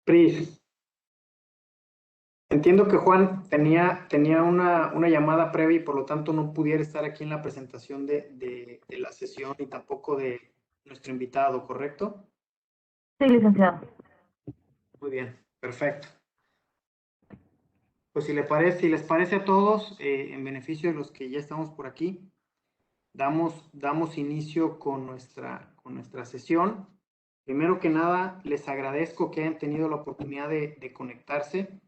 Pris, entiendo que Juan tenía una llamada previa y por lo tanto no pudiera estar aquí en la presentación de la sesión y tampoco de nuestro invitado, ¿correcto? Sí, licenciado. Muy bien, perfecto. Pues si les parece a todos, en beneficio de los que ya estamos por aquí, damos inicio con nuestra sesión. Primero que nada, les agradezco que hayan tenido la oportunidad de conectarse.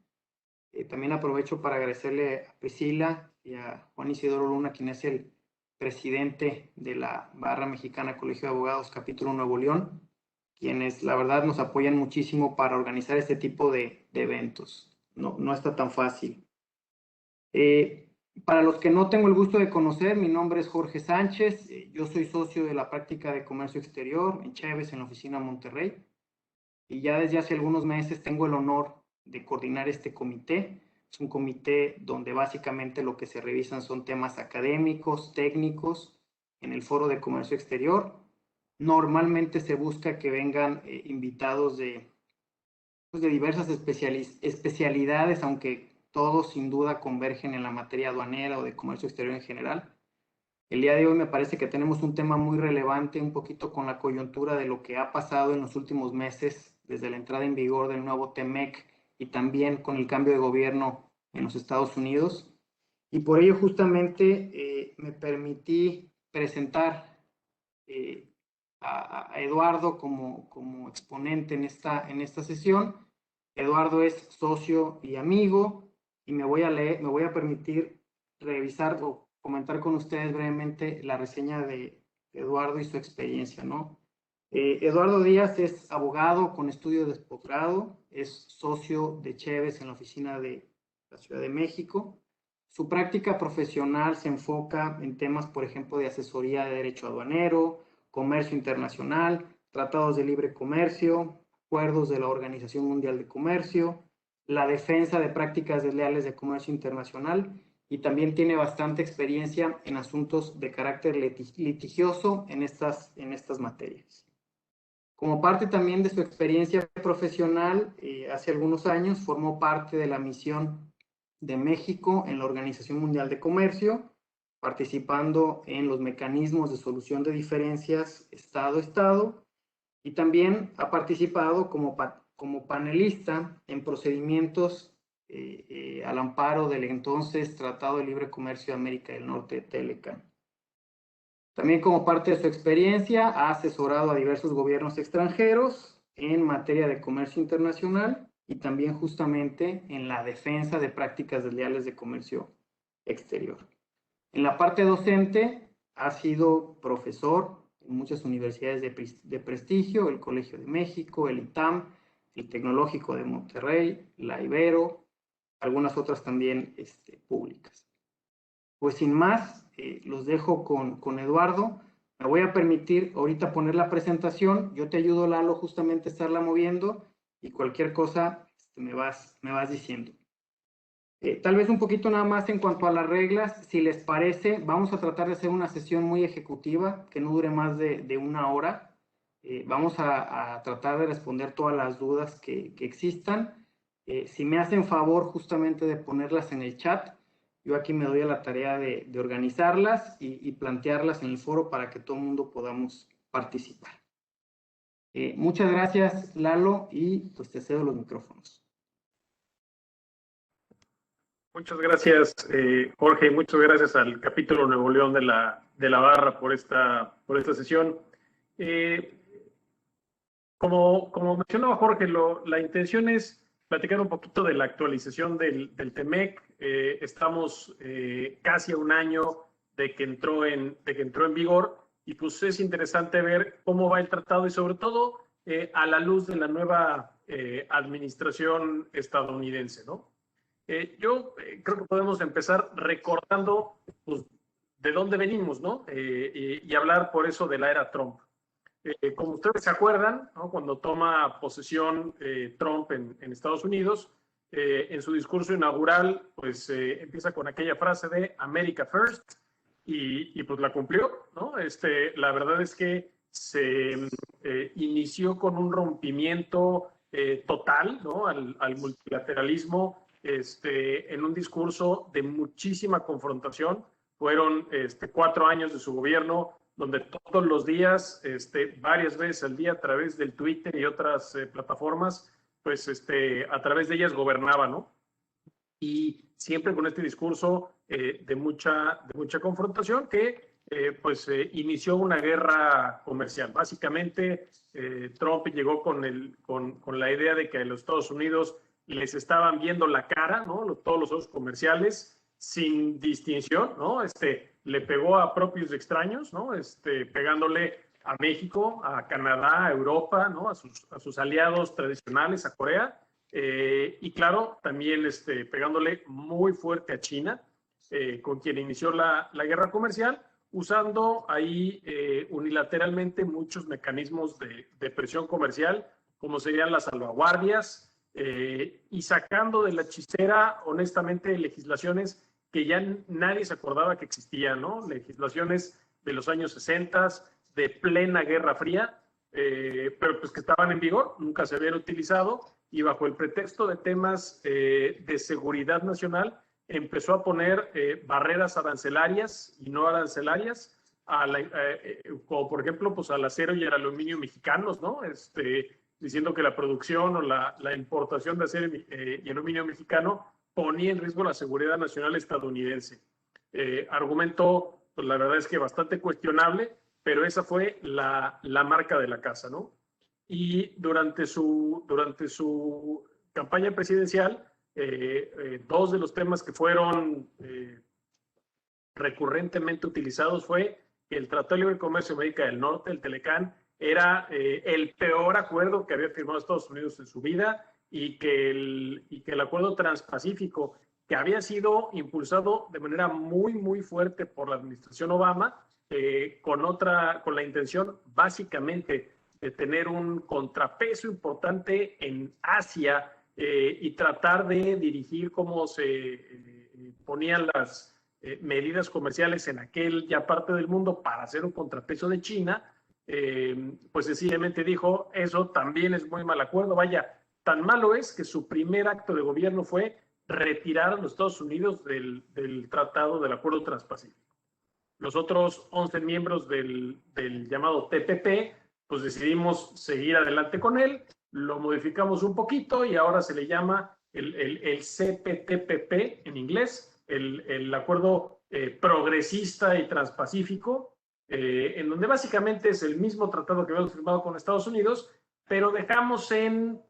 También aprovecho para agradecerle a Priscila y a Juan Isidoro Luna, quien es el presidente de la Barra Mexicana Colegio de Abogados, capítulo Nuevo León, quienes la verdad nos apoyan muchísimo para organizar este tipo de eventos. No está tan fácil. Para los que no tengo el gusto de conocer, mi nombre es Jorge Sánchez, yo soy socio de la práctica de comercio exterior en Chévez, en la oficina Monterrey, y ya desde hace algunos meses tengo el honor de coordinar este comité. Es un comité donde básicamente lo que se revisan son temas académicos, técnicos, en el foro de comercio exterior. Normalmente se busca que vengan invitados de diversas especialidades, aunque todos sin duda convergen en la materia aduanera o de comercio exterior en general. El día de hoy me parece que tenemos un tema muy relevante, un poquito con la coyuntura de lo que ha pasado en los últimos meses, desde la entrada en vigor del nuevo TEMEC y también con el cambio de gobierno en los Estados Unidos. Y por ello justamente me permití presentar a Eduardo como exponente en esta sesión. Eduardo es socio y amigo y me voy a permitir revisar o comentar con ustedes brevemente la reseña de Eduardo y su experiencia, ¿no? Eduardo Díaz es abogado con estudio de posgrado, es socio de Chévez en la oficina de la Ciudad de México. Su práctica profesional se enfoca en temas, por ejemplo, de asesoría de derecho aduanero, comercio internacional, tratados de libre comercio, acuerdos de la Organización Mundial de Comercio, la defensa de prácticas desleales de comercio internacional y también tiene bastante experiencia en asuntos de carácter litigioso en estas materias. Como parte también de su experiencia profesional, hace algunos años formó parte de la misión de México en la Organización Mundial de Comercio, participando en los mecanismos de solución de diferencias Estado-Estado, y también ha participado como panelista en procedimientos al amparo del entonces Tratado de Libre Comercio de América del Norte, TLCAN. También como parte de su experiencia ha asesorado a diversos gobiernos extranjeros en materia de comercio internacional y también justamente en la defensa de prácticas desleales de comercio exterior. En la parte docente ha sido profesor en muchas universidades de prestigio, el Colegio de México, el ITAM, el Tecnológico de Monterrey, la Ibero, algunas otras también públicas. Pues sin más, los dejo con Eduardo. Me voy a permitir ahorita poner la presentación. Yo te ayudo, Lalo, justamente a estarla moviendo y cualquier cosa me vas diciendo. Tal vez un poquito nada más en cuanto a las reglas, si les parece, vamos a tratar de hacer una sesión muy ejecutiva, que no dure más de una hora. Vamos a tratar de responder todas las dudas que existan. Si me hacen favor justamente de ponerlas en el chat, yo aquí me doy a la tarea de organizarlas y plantearlas en el foro para que todo el mundo podamos participar. Muchas gracias, Lalo, y pues te cedo los micrófonos. Muchas gracias, Jorge, y muchas gracias al capítulo Nuevo León de la Barra por esta sesión. Como mencionaba Jorge, la intención es platicar un poquito de la actualización del TEMEC. Estamos casi a un año de que entró en vigor y pues es interesante ver cómo va el tratado y sobre todo a la luz de la nueva administración estadounidense, ¿no? Yo creo que podemos empezar recordando pues, de dónde venimos, ¿no? Y hablar por eso de la era Trump. Como ustedes se acuerdan, ¿no? Cuando toma posesión Trump en Estados Unidos, en su discurso inaugural, pues empieza con aquella frase de America First y pues la cumplió, ¿no? La verdad es que se inició con un rompimiento total, ¿no? al multilateralismo, en un discurso de muchísima confrontación. Fueron 4 años de su gobierno donde todos los días, varias veces al día, a través del Twitter y otras plataformas, pues a través de ellas gobernaba, ¿no? Y siempre con este discurso de mucha confrontación que inició una guerra comercial. Básicamente, Trump llegó con la idea de que a los Estados Unidos les estaban viendo la cara, ¿no? Todos los socios comerciales sin distinción, ¿no? Le pegó a propios extraños, ¿no? Pegándole a México, a Canadá, a Europa, ¿no? A sus aliados tradicionales, a Corea. Y claro, también pegándole muy fuerte a China, con quien inició la guerra comercial, usando ahí unilateralmente muchos mecanismos de presión comercial, como serían las salvaguardias, y sacando de la hechicera, honestamente, legislaciones que ya nadie se acordaba que existían, ¿no? Legislaciones de los años 60, de plena Guerra Fría, pero pues que estaban en vigor, nunca se habían utilizado, y bajo el pretexto de temas de seguridad nacional, empezó a poner barreras arancelarias y no arancelarias, como por ejemplo pues al acero y al aluminio mexicanos, ¿no? Diciendo que la producción o la importación de acero y aluminio mexicano ponía en riesgo la seguridad nacional estadounidense. Argumento, pues la verdad es que bastante cuestionable, pero esa fue la marca de la casa, ¿no? Y durante su campaña presidencial, 2 de los temas que fueron recurrentemente utilizados fue que el Tratado de Libre Comercio de América del Norte, el TELECAN, era el peor acuerdo que había firmado Estados Unidos en su vida, y que el acuerdo transpacífico, que había sido impulsado de manera muy, muy fuerte por la administración Obama, con la intención básicamente de tener un contrapeso importante en Asia, y tratar de dirigir cómo se ponían las medidas comerciales en aquella parte del mundo para hacer un contrapeso de China, pues sencillamente dijo, eso también es muy mal acuerdo. Vaya, tan malo es que su primer acto de gobierno fue retirar a los Estados Unidos del tratado del Acuerdo Transpacífico. Los otros 11 miembros del llamado TPP, pues decidimos seguir adelante con él, lo modificamos un poquito y ahora se le llama el CPTPP en inglés, el Acuerdo Progresista y Transpacífico, en donde básicamente es el mismo tratado que habíamos firmado con Estados Unidos, pero dejamos en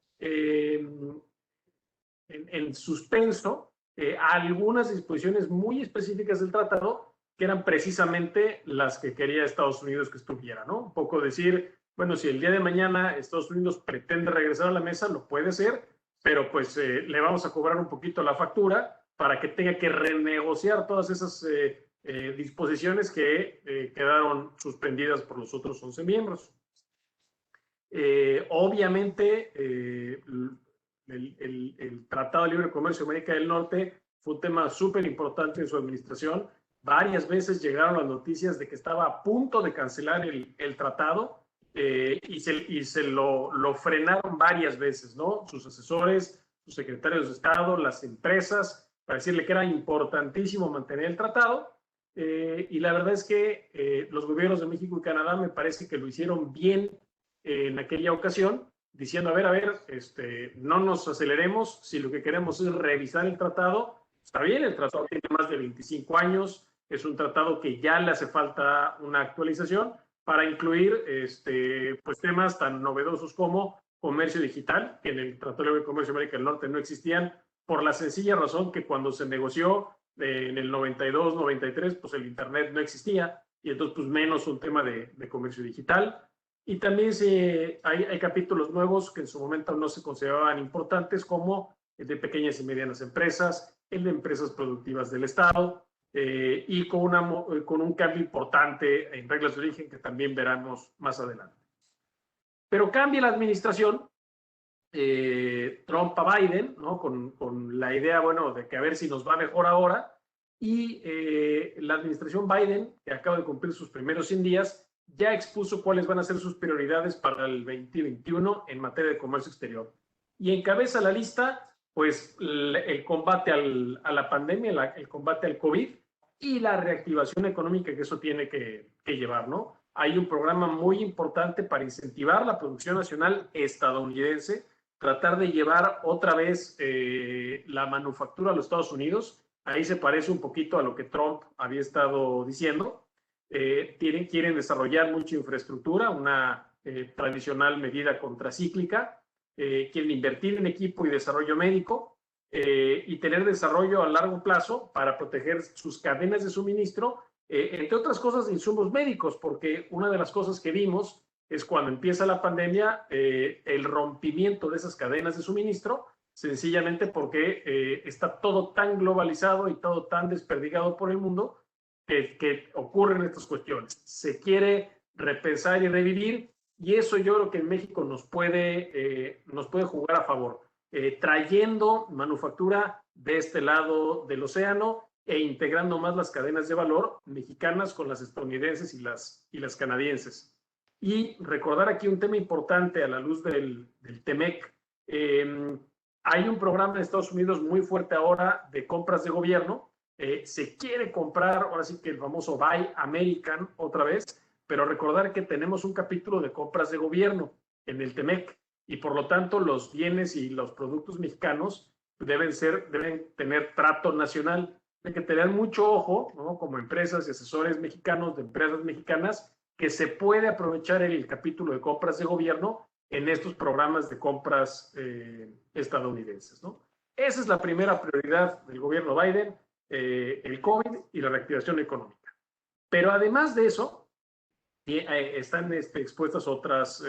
suspenso algunas disposiciones muy específicas del tratado que eran precisamente las que quería Estados Unidos que estuviera, ¿no? Un poco decir, bueno, si el día de mañana Estados Unidos pretende regresar a la mesa, lo puede hacer, pero pues le vamos a cobrar un poquito la factura para que tenga que renegociar todas esas disposiciones que quedaron suspendidas por los otros 11 miembros. Obviamente, el Tratado de Libre Comercio de América del Norte fue un tema súper importante en su administración. Varias veces llegaron las noticias de que estaba a punto de cancelar el tratado, y se lo frenaron varias veces, ¿no? Sus asesores, sus secretarios de Estado, las empresas, para decirle que era importantísimo mantener el tratado. Y la verdad es que los gobiernos de México y Canadá me parece que lo hicieron bien en aquella ocasión, diciendo, a ver, no nos aceleremos, si lo que queremos es revisar el tratado, está bien, el tratado tiene más de 25 años, es un tratado que ya le hace falta una actualización para incluir pues temas tan novedosos como comercio digital, que en el Tratado de Libre Comercio de América del Norte no existían, por la sencilla razón que cuando se negoció en el 92, 93, pues el Internet no existía, y entonces pues menos un tema de comercio digital. Y también hay capítulos nuevos que en su momento no se consideraban importantes, como el de pequeñas y medianas empresas, el de empresas productivas del Estado, y con un cambio importante en reglas de origen que también veremos más adelante. Pero cambia la administración, Trump a Biden, ¿no? Con la idea, bueno, de que a ver si nos va mejor ahora, y la administración Biden, que acaba de cumplir sus primeros 100 días, ya expuso cuáles van a ser sus prioridades para el 2021 en materia de comercio exterior. y encabeza la lista pues el combate a la pandemia, el combate al COVID y la reactivación económica que eso tiene que llevar, ¿no? Hay un programa muy importante para incentivar la producción nacional estadounidense, tratar de llevar otra vez la manufactura a los Estados Unidos. Ahí se parece un poquito a lo que Trump había estado diciendo. Quieren desarrollar mucha infraestructura, una tradicional medida contracíclica. Quieren invertir en equipo y desarrollo médico y tener desarrollo a largo plazo para proteger sus cadenas de suministro, entre otras cosas de insumos médicos, porque una de las cosas que vimos es cuando empieza la pandemia, el rompimiento de esas cadenas de suministro, sencillamente porque está todo tan globalizado y todo tan desperdigado por el mundo que ocurren estas cuestiones. Se quiere repensar y revivir, y eso yo creo que en México nos puede jugar a favor, trayendo manufactura de este lado del océano e integrando más las cadenas de valor mexicanas con las estadounidenses y las canadienses. Y recordar aquí un tema importante a la luz del TEMEC. Hay un programa en Estados Unidos muy fuerte ahora de compras de gobierno. Se quiere comprar, ahora sí que el famoso Buy American otra vez, pero recordar que tenemos un capítulo de compras de gobierno en el TEMEC y por lo tanto los bienes y los productos mexicanos deben tener trato nacional. Hay que tener mucho ojo, ¿no? Como empresas y asesores mexicanos de empresas mexicanas, que se puede aprovechar el capítulo de compras de gobierno en estos programas de compras estadounidenses, ¿no? Esa es la primera prioridad del gobierno Biden, el COVID y la reactivación económica. Pero además de eso, están expuestas otras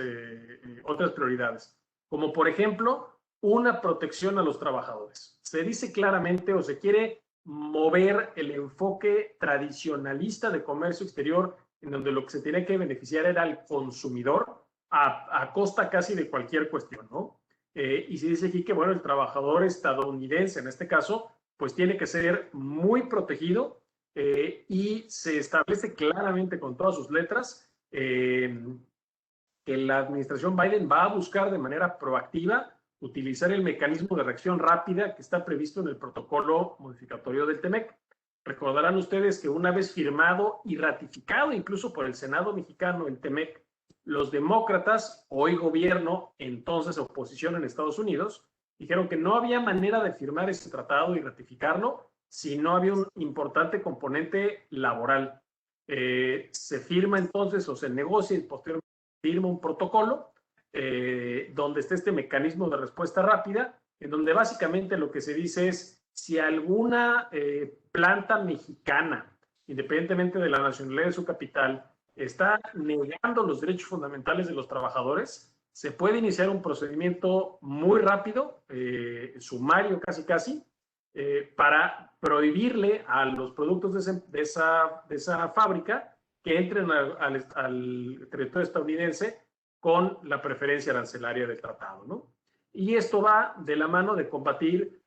prioridades, como por ejemplo una protección a los trabajadores. Se dice claramente o se quiere mover el enfoque tradicionalista de comercio exterior, en donde lo que se tiene que beneficiar era al consumidor a costa casi de cualquier cuestión, ¿no? Y se dice aquí que, bueno, el trabajador estadounidense, en este caso, pues tiene que ser muy protegido y se establece claramente con todas sus letras que la administración Biden va a buscar de manera proactiva utilizar el mecanismo de reacción rápida que está previsto en el protocolo modificatorio del TEMEC. Recordarán ustedes que una vez firmado y ratificado incluso por el Senado mexicano el TEMEC, los demócratas, hoy gobierno, entonces oposición en Estados Unidos, dijeron que no había manera de firmar ese tratado y ratificarlo si no había un importante componente laboral. Se firma entonces o se negocia y posteriormente firma un protocolo donde está este mecanismo de respuesta rápida, en donde básicamente lo que se dice es si alguna planta mexicana, independientemente de la nacionalidad de su capital, está negando los derechos fundamentales de los trabajadores, se puede iniciar un procedimiento muy rápido, sumario casi, para prohibirle a los productos de esa fábrica que entren al territorio estadounidense con la preferencia arancelaria del tratado, ¿no? Y esto va de la mano de combatir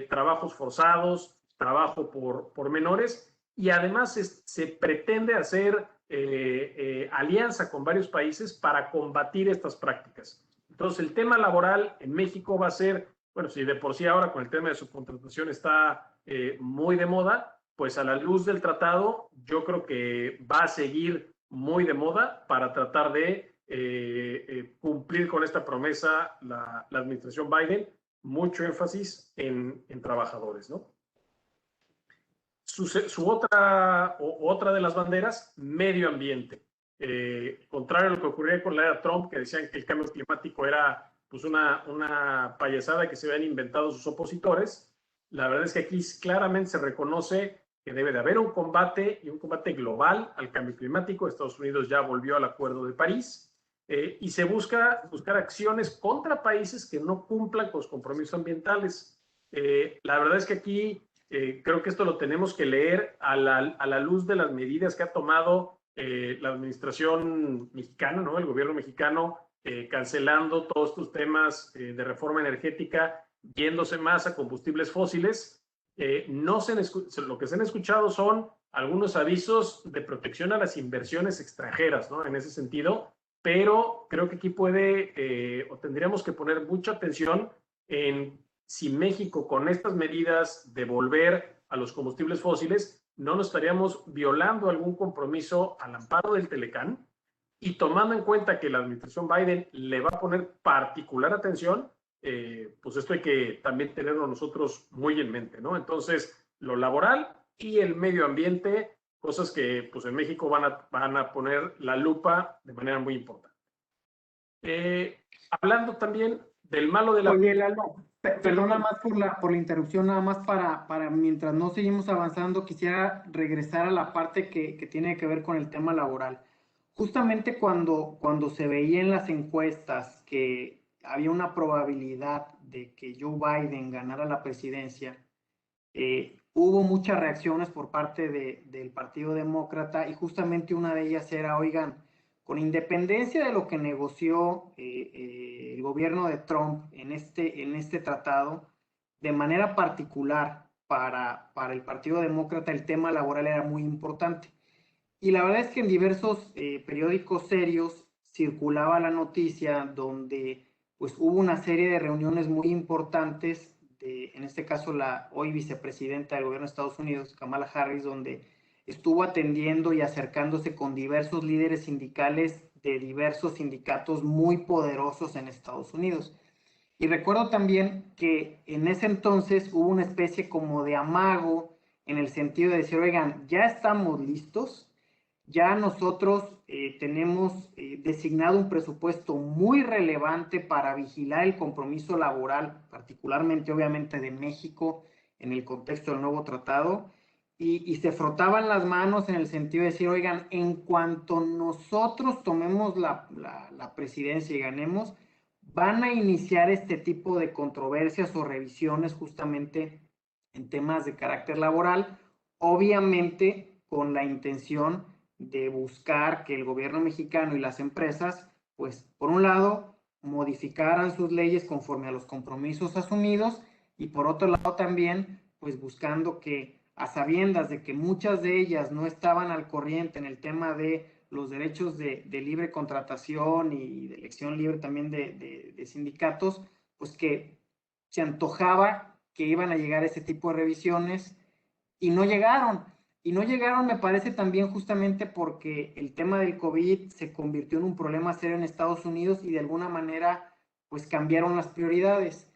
trabajos forzados, trabajo por menores, y además se pretende hacer alianza con varios países para combatir estas prácticas. Entonces, el tema laboral en México va a ser, bueno, si de por sí ahora con el tema de subcontratación está muy de moda, pues a la luz del tratado, yo creo que va a seguir muy de moda para tratar de cumplir con esta promesa la administración Biden, mucho énfasis en trabajadores, ¿no? Otra de las banderas, medio ambiente. Contrario a lo que ocurría con la era Trump, que decían que el cambio climático era pues una payasada que se habían inventado sus opositores, la verdad es que aquí claramente se reconoce que debe de haber un combate y un combate global al cambio climático. Estados Unidos ya volvió al Acuerdo de París y se buscar acciones contra países que no cumplan con los compromisos ambientales. La verdad es que aquí creo que esto lo tenemos que leer a la luz de las medidas que ha tomado la administración mexicana, ¿no? El gobierno mexicano cancelando todos estos temas de reforma energética, yéndose más a combustibles fósiles. Lo que se han escuchado son algunos avisos de protección a las inversiones extranjeras, ¿no? En ese sentido, pero creo que aquí o tendríamos que poner mucha atención en si México con estas medidas de volver a los combustibles fósiles no nos estaríamos violando algún compromiso al amparo del Telecán, y tomando en cuenta que la administración Biden le va a poner particular atención, pues esto hay que también tenerlo nosotros muy en mente, ¿no? Entonces, lo laboral y el medio ambiente, cosas que pues en México van a poner la lupa de manera muy importante. Hablando también del malo de la... Oye, Lalo, perdona más por la interrupción, nada más para mientras no seguimos avanzando, quisiera regresar a la parte que tiene que ver con el tema laboral. Justamente cuando se veía en las encuestas que había una probabilidad de que Joe Biden ganara la presidencia, hubo muchas reacciones por parte del Partido Demócrata, y justamente una de ellas era, oigan, con independencia de lo que negoció el gobierno de Trump en este tratado, de manera particular para el Partido Demócrata el tema laboral era muy importante. Y la verdad es que en diversos periódicos serios circulaba la noticia donde pues hubo una serie de reuniones muy importantes, en este caso la hoy vicepresidenta del gobierno de Estados Unidos, Kamala Harris, donde estuvo atendiendo y acercándose con diversos líderes sindicales de diversos sindicatos muy poderosos en Estados Unidos. Y recuerdo también que en ese entonces hubo una especie como de amago en el sentido de decir, oigan, ya estamos listos, ya nosotros tenemos designado un presupuesto muy relevante para vigilar el compromiso laboral, particularmente obviamente de México en el contexto del nuevo tratado, y se frotaban las manos en el sentido de decir, oigan, en cuanto nosotros tomemos la presidencia y ganemos, van a iniciar este tipo de controversias o revisiones justamente en temas de carácter laboral, obviamente con la intención de buscar que el gobierno mexicano y las empresas, pues, por un lado, modificaran sus leyes conforme a los compromisos asumidos, y por otro lado también, pues, buscando que, a sabiendas de que muchas de ellas no estaban al corriente en el tema de los derechos de libre contratación y de elección libre también de sindicatos, pues que se antojaba que iban a llegar ese tipo de revisiones, y no llegaron. Y no llegaron, me parece, también justamente porque el tema del COVID se convirtió en un problema serio en Estados Unidos, y de alguna manera pues cambiaron las prioridades.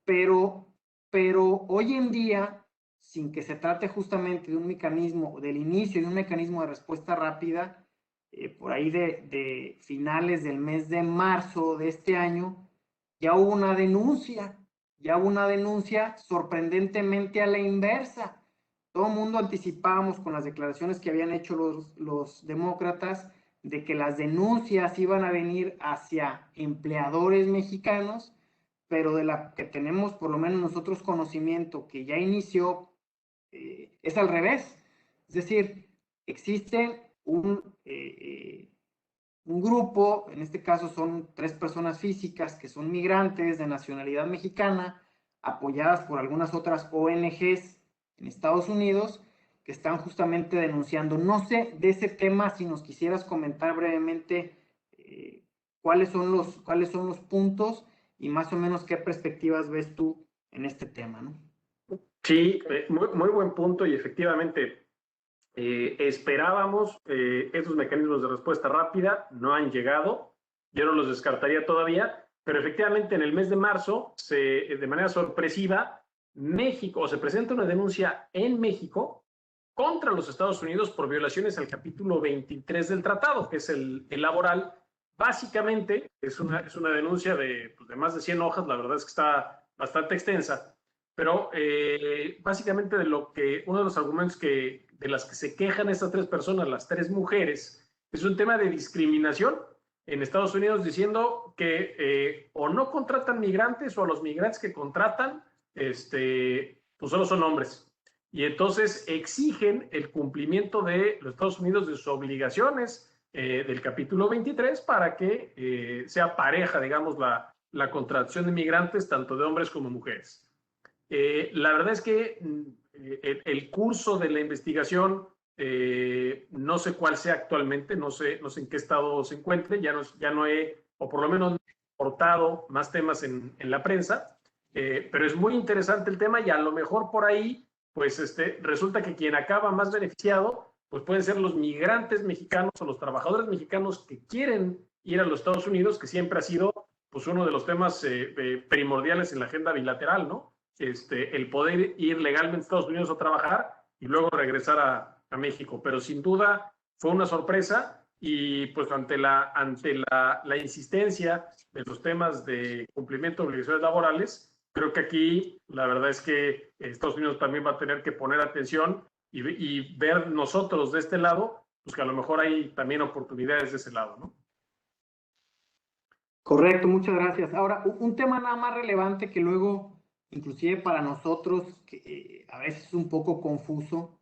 Pero, pero hoy en día, sin que se trate justamente de un mecanismo, del inicio de un mecanismo de respuesta rápida, por ahí de finales del mes de marzo de este año, ya hubo una denuncia sorprendentemente a la inversa. Todo el mundo anticipábamos con las declaraciones que habían hecho los demócratas de que las denuncias iban a venir hacia empleadores mexicanos, pero de la que tenemos por lo menos nosotros conocimiento que ya inició, es al revés. Es decir, existe un grupo, en este caso son 3 personas físicas que son migrantes de nacionalidad mexicana, apoyadas por algunas otras ONGs en Estados Unidos, que están justamente denunciando. No sé de ese tema si nos quisieras comentar brevemente cuáles son los puntos y más o menos qué perspectivas ves tú en este tema, ¿no? Sí, muy buen punto, y efectivamente esperábamos esos mecanismos de respuesta rápida, no han llegado, yo no los descartaría todavía, pero efectivamente en el mes de marzo, de manera sorpresiva, México, se presenta una denuncia en México contra los Estados Unidos por violaciones al capítulo 23 del tratado, que es el laboral. Básicamente es una denuncia de más de 100 hojas, la verdad es que está bastante extensa, pero básicamente uno de los argumentos de las que se quejan estas 3 personas, las 3 mujeres, es un tema de discriminación en Estados Unidos, diciendo que o no contratan migrantes, o a los migrantes que contratan, pues solo son hombres. Y entonces exigen el cumplimiento de los Estados Unidos de sus obligaciones del capítulo 23 para que sea pareja, digamos, la contratación de migrantes, tanto de hombres como mujeres. La verdad es que el curso de la investigación no sé cuál sea actualmente, no sé en qué estado se encuentre, ya no he, o por lo menos, reportado más temas en la prensa, Pero es muy interesante el tema y a lo mejor por ahí, pues resulta que quien acaba más beneficiado, pues pueden ser los migrantes mexicanos o los trabajadores mexicanos que quieren ir a los Estados Unidos, que siempre ha sido pues uno de los temas primordiales en la agenda bilateral, ¿no? El poder ir legalmente a Estados Unidos a trabajar y luego regresar a México. Pero sin duda fue una sorpresa y pues ante la insistencia de los temas de cumplimiento de obligaciones laborales, creo que aquí la verdad es que Estados Unidos también va a tener que poner atención y ver nosotros de este lado, pues que a lo mejor hay también oportunidades de ese lado, ¿no? Correcto, muchas gracias. Ahora, un tema nada más relevante que luego, inclusive para nosotros, que a veces es un poco confuso,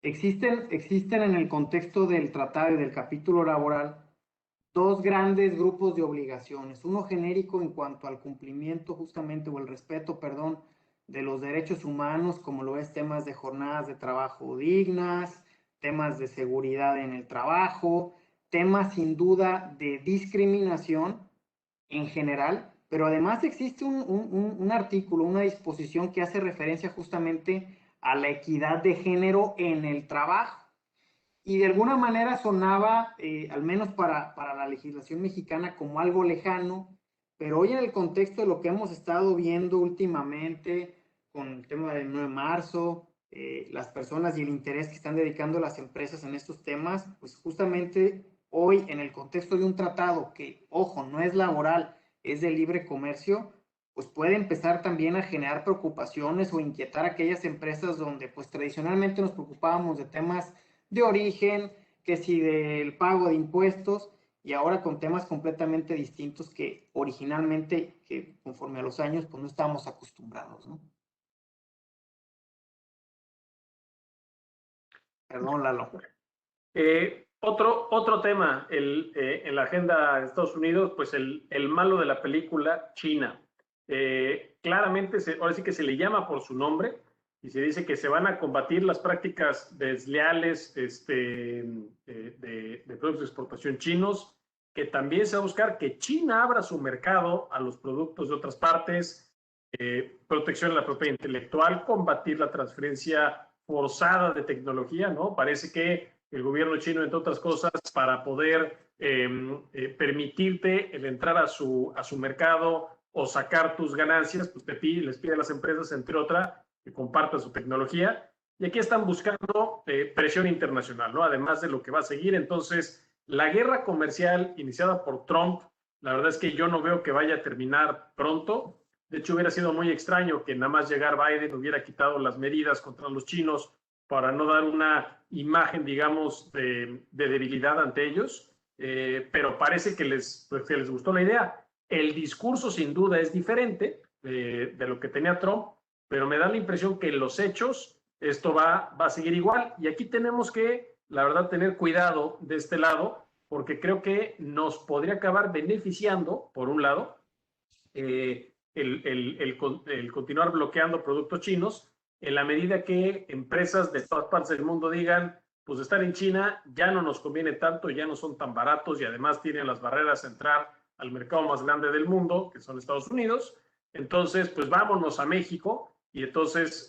existen en el contexto del tratado y del capítulo laboral dos grandes grupos de obligaciones. Uno genérico en cuanto al cumplimiento justamente o el respeto, perdón, de los derechos humanos, como lo es temas de jornadas de trabajo dignas, temas de seguridad en el trabajo, temas sin duda de discriminación en general, pero además existe un artículo, una disposición que hace referencia justamente a la equidad de género en el trabajo. Y de alguna manera sonaba, al menos para la legislación mexicana, como algo lejano, pero hoy en el contexto de lo que hemos estado viendo últimamente con el tema del 9 de marzo, las personas y el interés que están dedicando las empresas en estos temas, pues justamente hoy en el contexto de un tratado que, ojo, no es laboral, es de libre comercio, pues puede empezar también a generar preocupaciones o inquietar a aquellas empresas donde pues tradicionalmente nos preocupábamos de temas de origen, que si del pago de impuestos, y ahora con temas completamente distintos que originalmente, que conforme a los años, pues no estábamos acostumbrados, ¿no? Perdón, Lalo. Otro tema en la agenda de Estados Unidos, pues el malo de la película, China. Claramente, ahora sí que se le llama por su nombre y se dice que se van a combatir las prácticas desleales de productos de exportación chinos, que también se va a buscar que China abra su mercado a los productos de otras partes, protección de la propiedad intelectual, combatir la transferencia forzada de tecnología, ¿no? Parece que el gobierno chino, entre otras cosas, para poder permitirte el entrar a su mercado o sacar tus ganancias, pues les pide a las empresas, entre otras, que compartan su tecnología. Y aquí están buscando presión internacional, ¿no? Además de lo que va a seguir. Entonces, la guerra comercial iniciada por Trump, la verdad es que yo no veo que vaya a terminar pronto. De hecho, hubiera sido muy extraño que nada más llegar Biden hubiera quitado las medidas contra los chinos para no dar una imagen, digamos, de debilidad ante ellos, pero parece que les gustó la idea. El discurso sin duda es diferente de lo que tenía Trump, pero me da la impresión que en los hechos esto va a seguir igual. Y aquí tenemos que, la verdad, tener cuidado de este lado, porque creo que nos podría acabar beneficiando, por un lado, el continuar bloqueando productos chinos, en la medida que empresas de todas partes del mundo digan, pues estar en China ya no nos conviene tanto, ya no son tan baratos y además tienen las barreras a entrar al mercado más grande del mundo, que son Estados Unidos. Entonces, pues vámonos a México y entonces,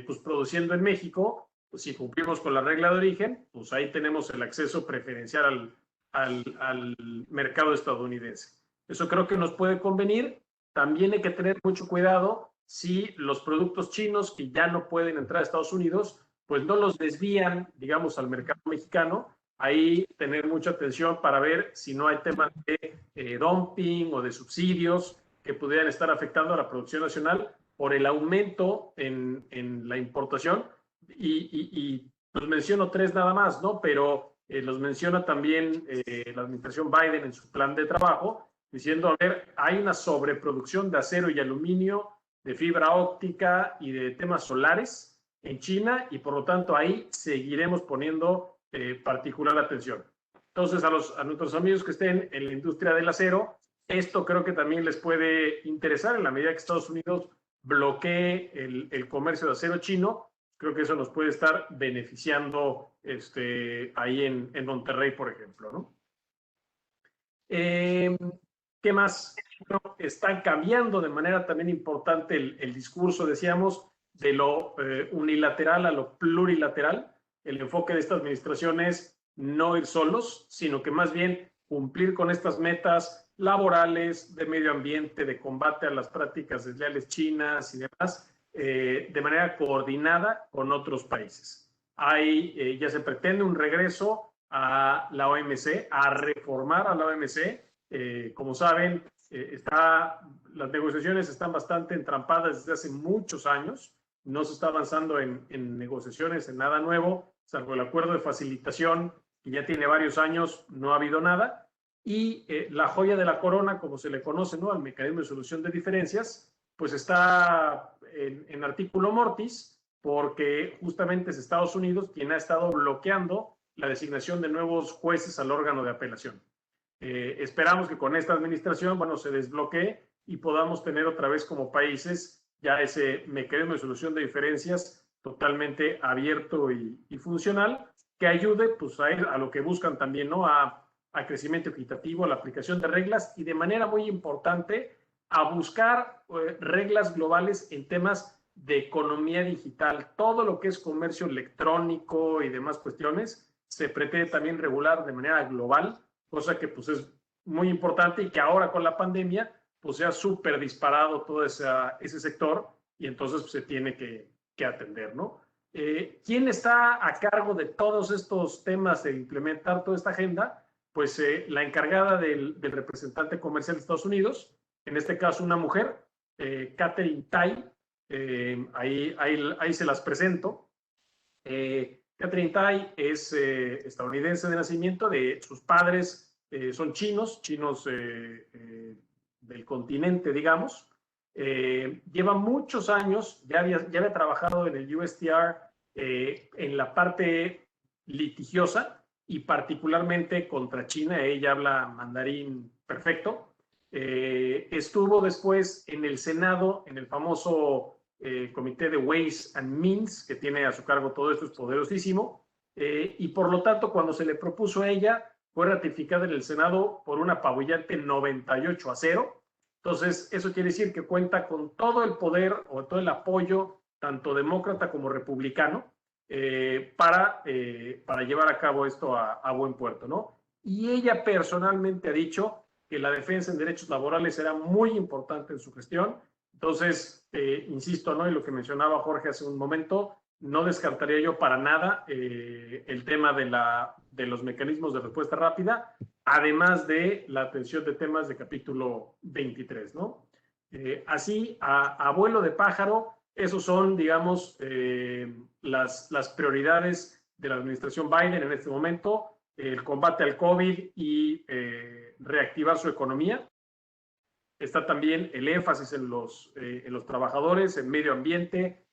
pues produciendo en México, pues si cumplimos con la regla de origen, pues ahí tenemos el acceso preferencial al mercado estadounidense. Eso creo que nos puede convenir. También hay que tener mucho cuidado si los productos chinos que ya no pueden entrar a Estados Unidos, pues no los desvían, digamos, al mercado mexicano. Ahí tener mucha atención para ver si no hay temas de dumping o de subsidios que pudieran estar afectando a la producción nacional por el aumento en la importación. Y los menciono tres nada más, ¿no? Pero los menciona también la administración Biden en su plan de trabajo, diciendo, a ver, hay una sobreproducción de acero y aluminio, de fibra óptica y de temas solares en China y por lo tanto ahí seguiremos poniendo particular atención. Entonces a nuestros amigos que estén en la industria del acero, esto creo que también les puede interesar en la medida que Estados Unidos bloquee el comercio de acero chino. Creo que eso nos puede estar beneficiando ahí en Monterrey, por ejemplo, ¿no? ¿Qué más? Bueno, están cambiando de manera también importante el discurso, decíamos, de lo unilateral a lo plurilateral. El enfoque de esta administración es no ir solos, sino que más bien cumplir con estas metas laborales, de medio ambiente, de combate a las prácticas desleales chinas y demás, de manera coordinada con otros países. Ya se pretende un regreso a la OMC, a reformar a la OMC. Como saben, las negociaciones están bastante entrampadas desde hace muchos años. No se está avanzando en negociaciones, en nada nuevo, salvo el acuerdo de facilitación, que ya tiene varios años, no ha habido nada. Y la joya de la corona, como se le conoce, ¿no?, al mecanismo de solución de diferencias, pues está en artículo mortis, porque justamente es Estados Unidos quien ha estado bloqueando la designación de nuevos jueces al órgano de apelación. Esperamos que con esta administración, bueno, se desbloquee y podamos tener otra vez como países ya ese mecanismo de solución de diferencias totalmente abierto y funcional, que ayude pues a lo que buscan también, ¿no?, a crecimiento equitativo, a la aplicación de reglas y de manera muy importante a buscar reglas globales en temas de economía digital. Todo lo que es comercio electrónico y demás cuestiones se pretende también regular de manera global, cosa que pues es muy importante y que ahora con la pandemia pues se ha súper disparado todo ese sector y entonces pues, se tiene que atender, ¿no? ¿Quién está a cargo de todos estos temas de implementar toda esta agenda? Pues la encargada del representante comercial de Estados Unidos, en este caso una mujer, Katherine Tai, ahí se las presento. Katherine Tai es estadounidense de nacimiento, de sus padres son chinos del continente, digamos. Lleva muchos años, ya había trabajado en el USTR en la parte litigiosa y particularmente contra China. Ella habla mandarín perfecto. Estuvo después en el Senado, en el famoso Comité de Ways and Means, que tiene a su cargo todo esto, es poderosísimo. Y por lo tanto, cuando se le propuso a ella, fue ratificada en el Senado por un apabullante 98-0. Entonces, eso quiere decir que cuenta con todo el poder o todo el apoyo, tanto demócrata como republicano, para llevar a cabo esto a buen puerto, ¿no? Y ella personalmente ha dicho que la defensa en derechos laborales era muy importante en su gestión. Entonces, insisto, ¿no?, y lo que mencionaba Jorge hace un momento, no descartaría yo para nada el tema de los mecanismos de respuesta rápida, además de la atención de temas de capítulo 23, ¿no? Así, a vuelo de pájaro, esos son, digamos, las prioridades de la administración Biden en este momento: el combate al COVID y reactivar su economía. Está también el énfasis en los trabajadores, en medio ambiente,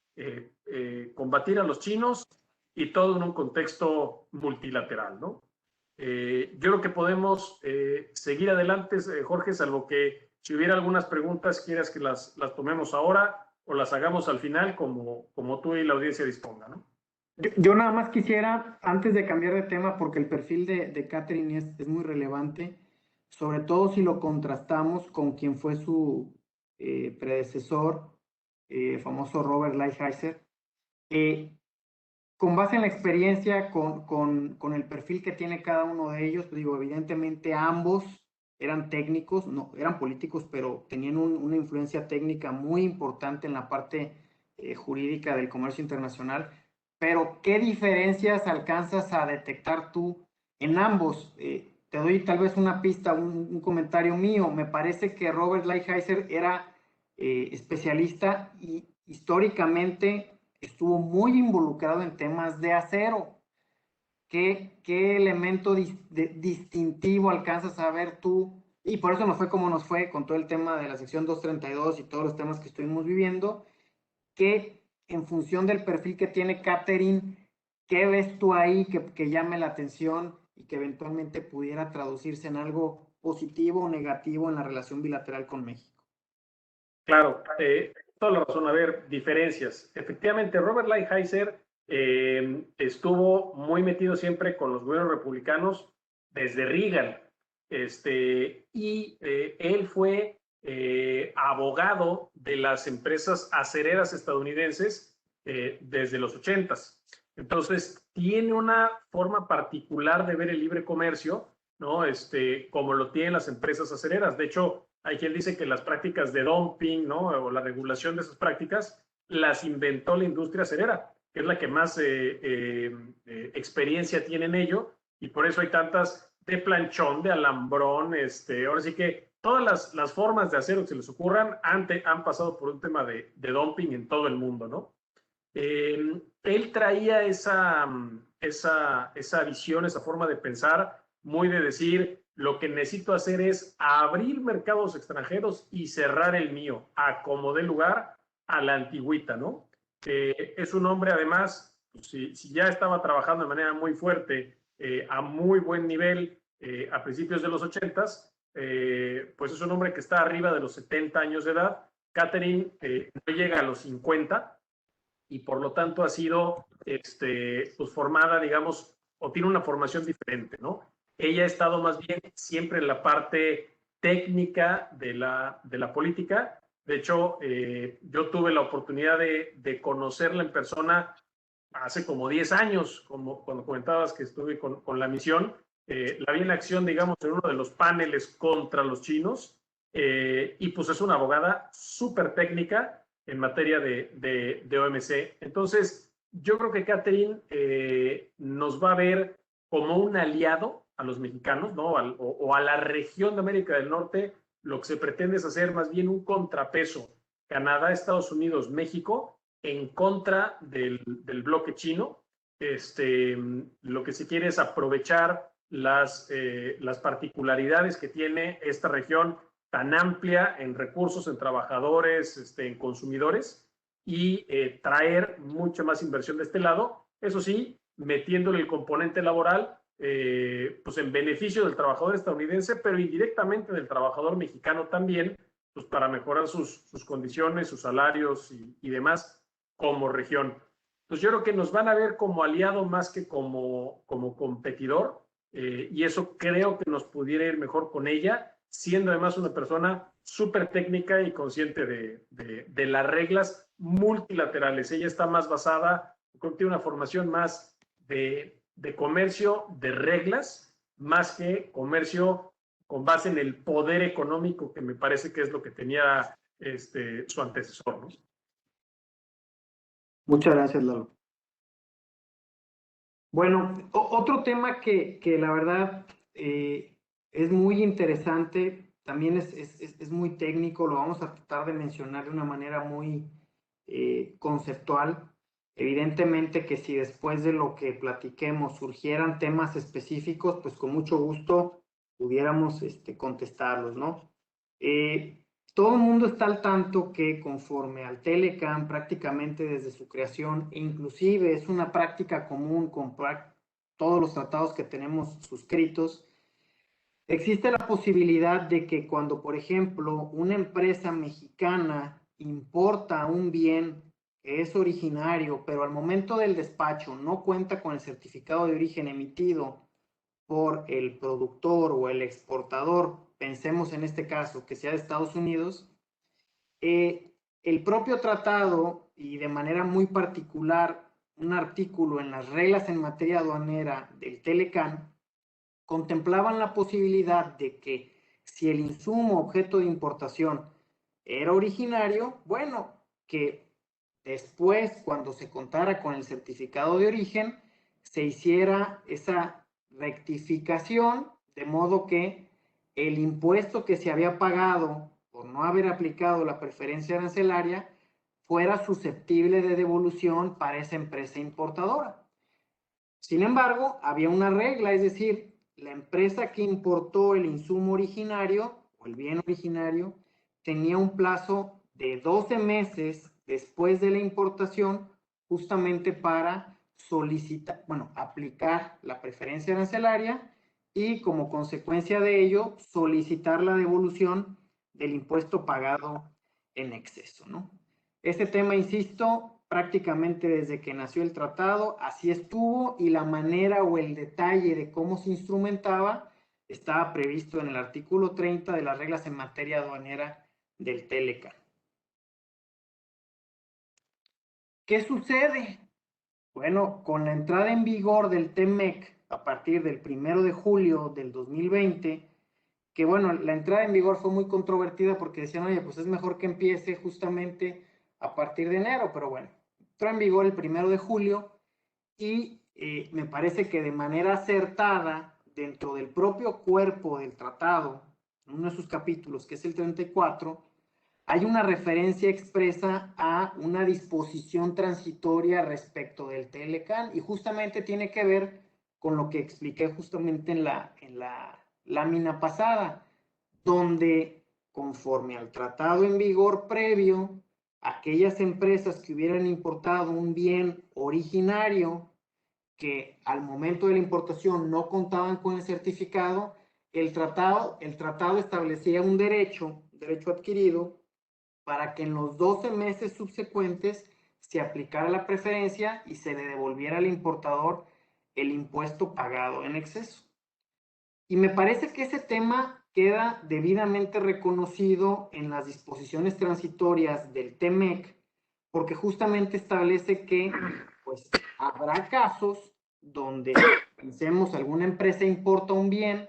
combatir a los chinos y todo en un contexto multilateral, ¿no? Yo creo que podemos seguir adelante, Jorge, salvo que si hubiera algunas preguntas quieras que las tomemos ahora o las hagamos al final, como tú y la audiencia dispongan, ¿no? Yo nada más quisiera, antes de cambiar de tema, porque el perfil de Katherine es muy relevante, sobre todo si lo contrastamos con quien fue su predecesor, famoso Robert Lighthizer. Con base en la experiencia, con el perfil que tiene cada uno de ellos, digo, evidentemente ambos eran técnicos, no, eran políticos, pero tenían una influencia técnica muy importante en la parte jurídica del comercio internacional. Pero, ¿qué diferencias alcanzas a detectar tú en ambos? Te doy tal vez una pista, un comentario mío. Me parece que Robert Lighthizer era especialista y históricamente estuvo muy involucrado en temas de acero. ¿Qué elemento distintivo alcanzas a ver tú? Y por eso nos fue como nos fue con todo el tema de la sección 232 y todos los temas que estuvimos viviendo. Que en función del perfil que tiene Katherine, ¿qué ves tú ahí que llame la atención y que eventualmente pudiera traducirse en algo positivo o negativo en la relación bilateral con México? Claro, toda la razón. A ver, diferencias. Efectivamente, Robert Lighthizer estuvo muy metido siempre con los gobiernos republicanos desde Reagan. Él fue abogado de las empresas acereras estadounidenses desde los 80s. Entonces, tiene una forma particular de ver el libre comercio, ¿no? Como lo tienen las empresas acereras. De hecho, hay quien dice que las prácticas de dumping, ¿no? O la regulación de esas prácticas las inventó la industria acerera, que es la que más experiencia tiene en ello, y por eso hay tantas de planchón, de alambrón, ahora sí que todas las formas de acero que se les ocurran han pasado por un tema de dumping en todo el mundo, ¿no? Él traía esa visión, esa forma de pensar, muy de decir, lo que necesito hacer es abrir mercados extranjeros y cerrar el mío, a como dé lugar, a la antigüita, ¿no? Es un hombre, además, si ya estaba trabajando de manera muy fuerte, a muy buen nivel, a principios de los 80s, pues es un hombre que está arriba de los 70 años de edad. Catherine no llega a los 50, y por lo tanto ha sido pues formada, digamos, o tiene una formación diferente, ¿no? Ella ha estado más bien siempre en la parte técnica de la política. De hecho, yo tuve la oportunidad de conocerla en persona hace como 10 años, como cuando comentabas que estuve con la misión. La vi en acción, digamos, en uno de los paneles contra los chinos, y pues es una abogada súper técnica en materia de OMC. Entonces, yo creo que Catherine nos va a ver como un aliado a los mexicanos, ¿no? O a la región de América del Norte. Lo que se pretende es hacer más bien un contrapeso Canadá, Estados Unidos, México, en contra del bloque chino. Lo que se quiere es aprovechar las particularidades que tiene esta región tan amplia en recursos, en trabajadores, en consumidores, y traer mucha más inversión de este lado. Eso sí, metiéndole el componente laboral, pues en beneficio del trabajador estadounidense, pero indirectamente del trabajador mexicano también, pues para mejorar sus condiciones, sus salarios y demás como región. Entonces yo creo que nos van a ver como aliado más que como competidor, y eso creo que nos pudiera ir mejor con ella, siendo además una persona súper técnica y consciente de las reglas multilaterales. Ella está más basada, creo que tiene una formación más de comercio de reglas, más que comercio con base en el poder económico, que me parece que es lo que tenía su antecesor, ¿no? Muchas gracias, Lalo. Bueno, otro tema que la verdad es muy interesante, también es muy técnico, lo vamos a tratar de mencionar de una manera muy conceptual. Evidentemente que si después de lo que platiquemos surgieran temas específicos, pues con mucho gusto pudiéramos contestarlos, ¿no? Todo el mundo está al tanto que conforme al Telecan, prácticamente desde su creación, e inclusive es una práctica común con todos los tratados que tenemos suscritos, existe la posibilidad de que cuando, por ejemplo, una empresa mexicana importa un bien que es originario, pero al momento del despacho no cuenta con el certificado de origen emitido por el productor o el exportador, pensemos en este caso que sea de Estados Unidos, el propio tratado y de manera muy particular un artículo en las reglas en materia aduanera del Telecan contemplaban la posibilidad de que si el insumo objeto de importación era originario, bueno, que después, cuando se contara con el certificado de origen, se hiciera esa rectificación, de modo que el impuesto que se había pagado por no haber aplicado la preferencia arancelaria fuera susceptible de devolución para esa empresa importadora. Sin embargo, había una regla, es decir, la empresa que importó el insumo originario o el bien originario tenía un plazo de 12 meses después de la importación justamente para solicitar, bueno, aplicar la preferencia arancelaria y como consecuencia de ello solicitar la devolución del impuesto pagado en exceso, ¿no? Este tema, insisto, prácticamente desde que nació el tratado, así estuvo, y la manera o el detalle de cómo se instrumentaba estaba previsto en el artículo 30 de las reglas en materia aduanera del TLCAN. ¿Qué sucede? Bueno, con la entrada en vigor del TEMEC a partir del 1 de julio del 2020, que bueno, la entrada en vigor fue muy controvertida porque decían, oye, pues es mejor que empiece justamente a partir de enero, pero bueno, entró en vigor el 1 de julio y me parece que de manera acertada, dentro del propio cuerpo del tratado, en uno de sus capítulos, que es el 34, hay una referencia expresa a una disposición transitoria respecto del TLCAN y justamente tiene que ver con lo que expliqué justamente en la lámina pasada, donde conforme al tratado en vigor previo, aquellas empresas que hubieran importado un bien originario que al momento de la importación no contaban con el certificado, el tratado establecía un derecho adquirido, para que en los 12 meses subsecuentes se aplicara la preferencia y se le devolviera al importador el impuesto pagado en exceso. Y me parece que ese tema queda debidamente reconocido en las disposiciones transitorias del TEMEC, porque justamente establece que pues, habrá casos donde, pensemos, alguna empresa importa un bien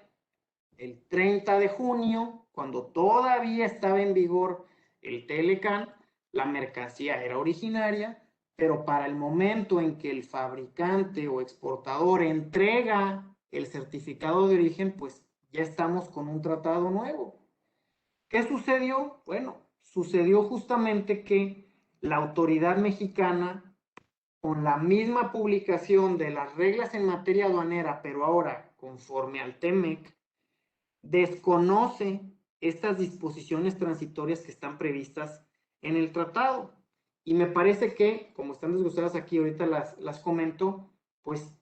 el 30 de junio, cuando todavía estaba en vigor el TLCAN, la mercancía era originaria, pero para el momento en que el fabricante o exportador entrega el certificado de origen, pues ya estamos con un tratado nuevo. ¿Qué sucedió? Bueno, sucedió justamente que la autoridad mexicana, con la misma publicación de las reglas en materia aduanera, pero ahora conforme al TEMEC, desconoce estas disposiciones transitorias que están previstas en el tratado. Y me parece que, como están desglosadas aquí, ahorita las comento, pues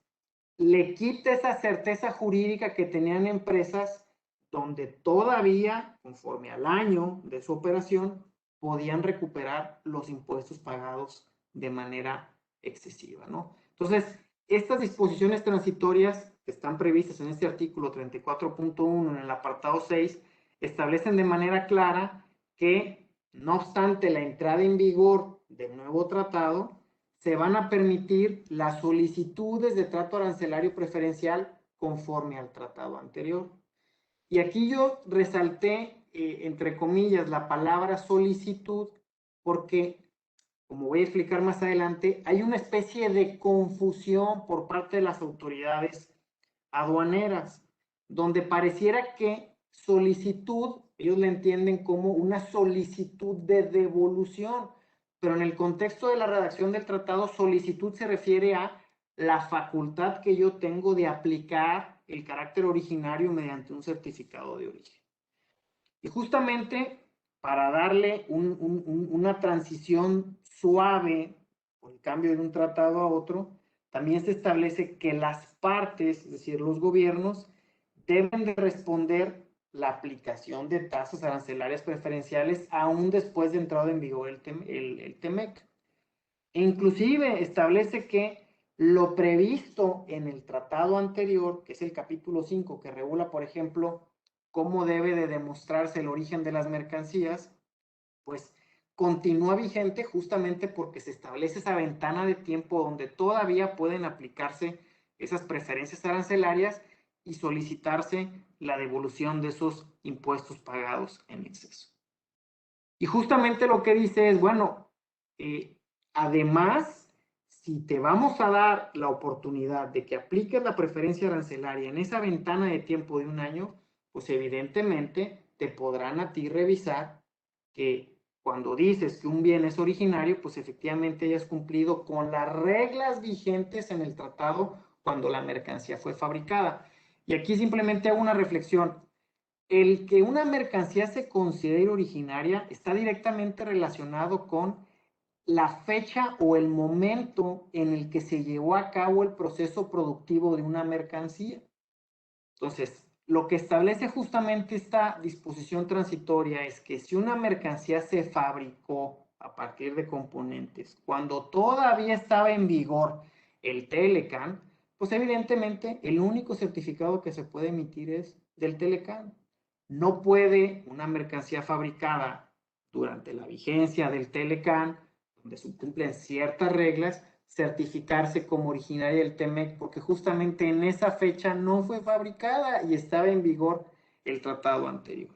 le quita esa certeza jurídica que tenían empresas donde todavía, conforme al año de su operación, podían recuperar los impuestos pagados de manera excesiva, ¿no? Entonces, estas disposiciones transitorias que están previstas en este artículo 34.1 en el apartado 6 establecen de manera clara que, no obstante la entrada en vigor del nuevo tratado, se van a permitir las solicitudes de trato arancelario preferencial conforme al tratado anterior. Y aquí yo resalté, entre comillas, la palabra solicitud porque, como voy a explicar más adelante, hay una especie de confusión por parte de las autoridades aduaneras, donde pareciera que solicitud, ellos la entienden como una solicitud de devolución, pero en el contexto de la redacción del tratado, solicitud se refiere a la facultad que yo tengo de aplicar el carácter originario mediante un certificado de origen. Y justamente para darle una transición suave por el cambio de un tratado a otro, también se establece que las partes, es decir, los gobiernos, deben de responder la aplicación de tasas arancelarias preferenciales aún después de entrado en vigor el TEMEC. E inclusive establece que lo previsto en el tratado anterior, que es el capítulo 5, que regula, por ejemplo, cómo debe de demostrarse el origen de las mercancías, pues continúa vigente justamente porque se establece esa ventana de tiempo donde todavía pueden aplicarse esas preferencias arancelarias y solicitarse la devolución de esos impuestos pagados en exceso. Y justamente lo que dice es, bueno, además, si te vamos a dar la oportunidad de que apliques la preferencia arancelaria en esa ventana de tiempo de un año, pues evidentemente te podrán a ti revisar que cuando dices que un bien es originario, pues efectivamente hayas cumplido con las reglas vigentes en el tratado cuando la mercancía fue fabricada. Y aquí simplemente hago una reflexión. El que una mercancía se considere originaria está directamente relacionado con la fecha o el momento en el que se llevó a cabo el proceso productivo de una mercancía. Entonces, lo que establece justamente esta disposición transitoria es que si una mercancía se fabricó a partir de componentes cuando todavía estaba en vigor el TLCAN, pues evidentemente el único certificado que se puede emitir es del Telecán. No puede una mercancía fabricada durante la vigencia del Telecán, donde se cumplen ciertas reglas, certificarse como originaria del TEMEC, porque justamente en esa fecha no fue fabricada y estaba en vigor el tratado anterior.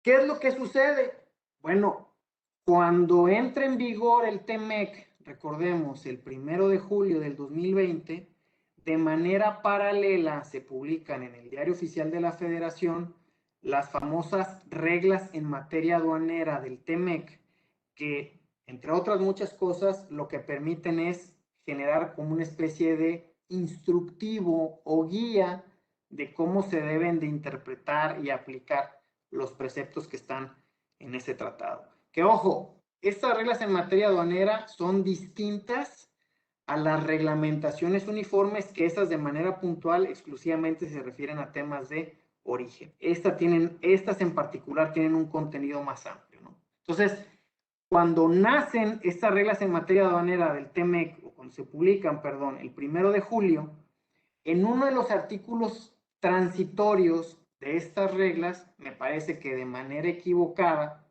¿Qué es lo que sucede? Bueno, cuando entra en vigor el TEMEC, recordemos, el 1 de julio del 2020, de manera paralela se publican en el Diario Oficial de la Federación las famosas reglas en materia aduanera del TEMEC, que, entre otras muchas cosas, lo que permiten es generar como una especie de instructivo o guía de cómo se deben de interpretar y aplicar los preceptos que están en ese tratado. Que ojo, estas reglas en materia aduanera son distintas a las reglamentaciones uniformes, que esas de manera puntual exclusivamente se refieren a temas de origen. Estas en particular tienen un contenido más amplio, ¿no? Entonces, cuando nacen estas reglas en materia aduanera del TEMEC, o cuando se publican, perdón, el 1 de julio, en uno de los artículos transitorios de estas reglas, me parece que de manera equivocada,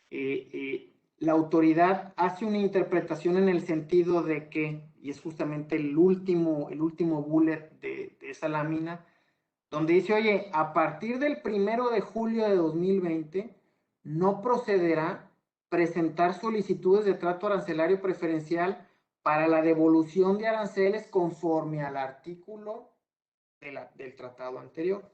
la autoridad hace una interpretación en el sentido de que, y es justamente el último bullet de esa lámina, donde dice, oye, a partir del 1 de julio de 2020, no procederá presentar solicitudes de trato arancelario preferencial para la devolución de aranceles conforme al artículo del tratado anterior.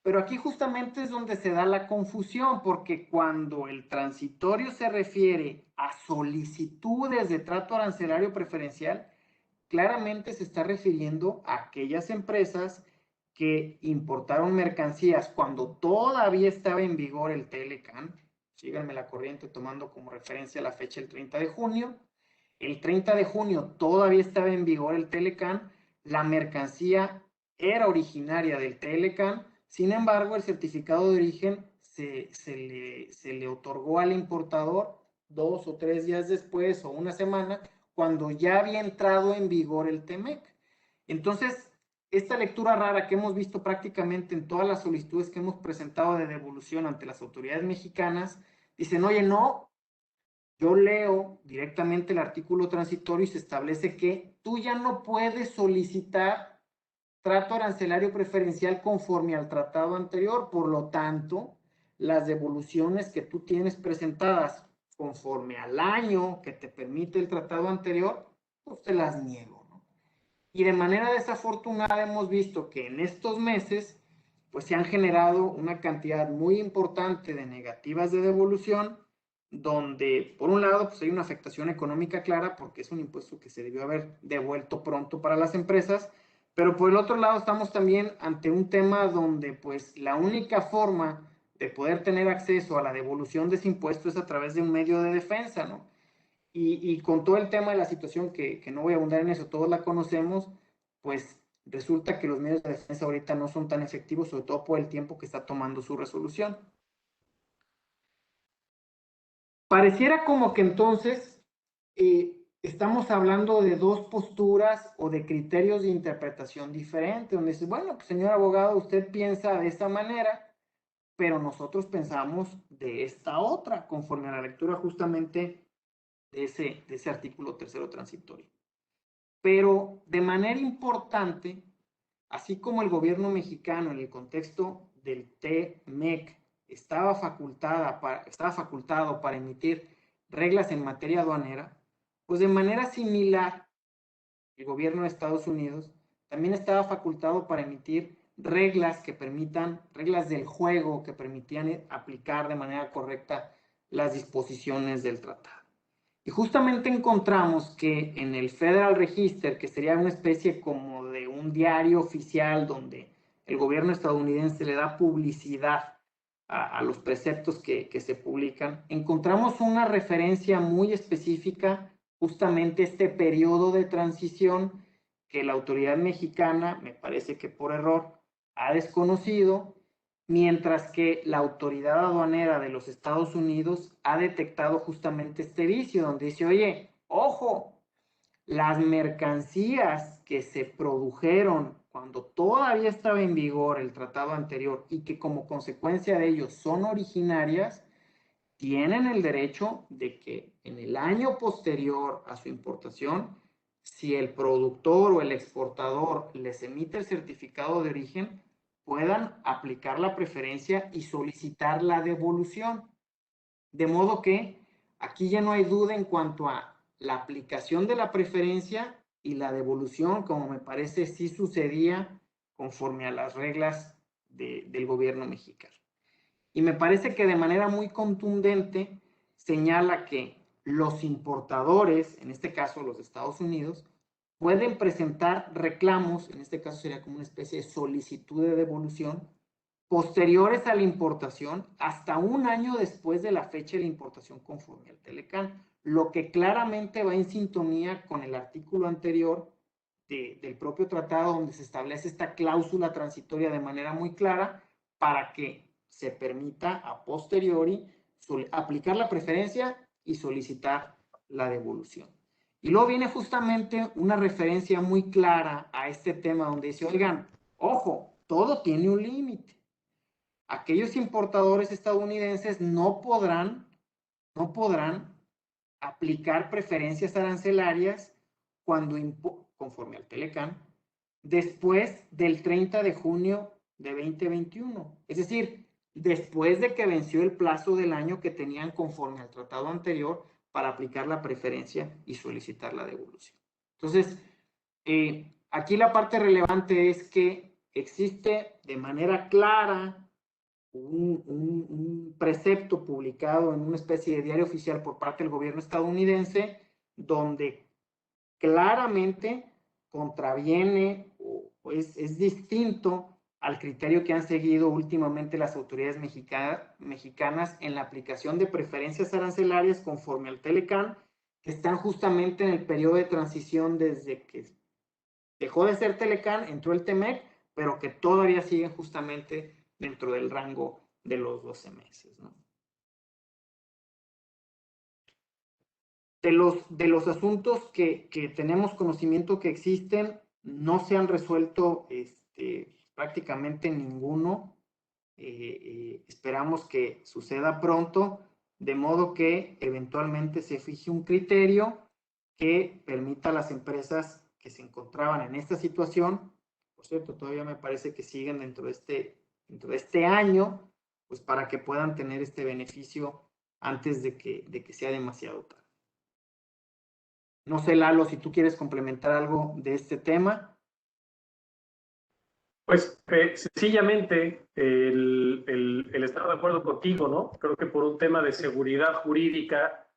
Pero aquí justamente es donde se da la confusión, porque cuando el transitorio se refiere a solicitudes de trato arancelario preferencial, claramente se está refiriendo a aquellas empresas que importaron mercancías cuando todavía estaba en vigor el Telecán. Síganme la corriente tomando como referencia la fecha el 30 de junio. El 30 de junio todavía estaba en vigor el Telecán, la mercancía era originaria del Telecán, sin embargo el certificado de origen se le otorgó al importador 2 o 3 días después o una semana, cuando ya había entrado en vigor el TEMEC. Entonces, esta lectura rara que hemos visto prácticamente en todas las solicitudes que hemos presentado de devolución ante las autoridades mexicanas, dicen, oye, no, yo leo directamente el artículo transitorio y se establece que tú ya no puedes solicitar trato arancelario preferencial conforme al tratado anterior, por lo tanto, las devoluciones que tú tienes presentadas conforme al año que te permite el tratado anterior, pues te las niego, ¿no? Y de manera desafortunada hemos visto que en estos meses, pues se han generado una cantidad muy importante de negativas de devolución, donde por un lado pues hay una afectación económica clara porque es un impuesto que se debió haber devuelto pronto para las empresas, pero por el otro lado estamos también ante un tema donde pues la única forma de poder tener acceso a la devolución de ese impuesto es a través de un medio de defensa, ¿no? Y con todo el tema de la situación, que no voy a abundar en eso, todos la conocemos, pues resulta que los medios de defensa ahorita no son tan efectivos, sobre todo por el tiempo que está tomando su resolución. Pareciera como que entonces estamos hablando de dos posturas o de criterios de interpretación diferentes, donde dice, bueno, pues señor abogado, usted piensa de esta manera, pero nosotros pensamos de esta otra, conforme a la lectura justamente de ese artículo tercero transitorio. Pero de manera importante, así como el gobierno mexicano en el contexto del TEMEC estaba facultado para emitir reglas en materia aduanera, pues de manera similar, el gobierno de Estados Unidos también estaba facultado para emitir reglas del juego que permitían aplicar de manera correcta las disposiciones del tratado. Y justamente encontramos que en el Federal Register, que sería una especie como de un diario oficial donde el gobierno estadounidense le da publicidad a los preceptos que se publican, encontramos una referencia muy específica, justamente este periodo de transición que la autoridad mexicana, me parece que por error, ha desconocido, mientras que la autoridad aduanera de los Estados Unidos ha detectado justamente este vicio, donde dice, oye, ojo, las mercancías que se produjeron cuando todavía estaba en vigor el tratado anterior y que como consecuencia de ello son originarias, tienen el derecho de que en el año posterior a su importación, si el productor o el exportador les emite el certificado de origen, puedan aplicar la preferencia y solicitar la devolución. De modo que aquí ya no hay duda en cuanto a la aplicación de la preferencia y la devolución, como me parece sí sucedía conforme a las reglas del gobierno mexicano. Y me parece que de manera muy contundente señala que los importadores, en este caso los de Estados Unidos, pueden presentar reclamos, en este caso sería como una especie de solicitud de devolución, posteriores a la importación hasta un año después de la fecha de la importación conforme al Telecán, lo que claramente va en sintonía con el artículo anterior del propio tratado donde se establece esta cláusula transitoria de manera muy clara para que se permita a posteriori aplicar la preferencia y solicitar la devolución. Y luego viene justamente una referencia muy clara a este tema donde dice, oigan, ojo, todo tiene un límite. Aquellos importadores estadounidenses no podrán aplicar preferencias arancelarias cuando, conforme al Telecán, después del 30 de junio de 2021. Es decir, después de que venció el plazo del año que tenían conforme al tratado anterior para aplicar la preferencia y solicitar la devolución. Entonces, aquí la parte relevante es que existe de manera clara un precepto publicado en una especie de diario oficial por parte del gobierno estadounidense, donde claramente contraviene o es distinto al criterio que han seguido últimamente las autoridades mexicanas en la aplicación de preferencias arancelarias conforme al Telecán, que están justamente en el periodo de transición desde que dejó de ser Telecán, entró el TEMEC, pero que todavía siguen justamente dentro del rango de los 12 meses, ¿no? De los asuntos que tenemos conocimiento que existen, no se han resuelto prácticamente ninguno. Esperamos que suceda pronto, de modo que eventualmente se fije un criterio que permita a las empresas que se encontraban en esta situación, por cierto, todavía me parece que siguen dentro de este año, pues para que puedan tener este beneficio antes de que sea demasiado tarde. No sé, Lalo, si tú quieres complementar algo de este tema. Pues sencillamente el estar de acuerdo contigo, ¿no? Creo que por un tema de seguridad jurídica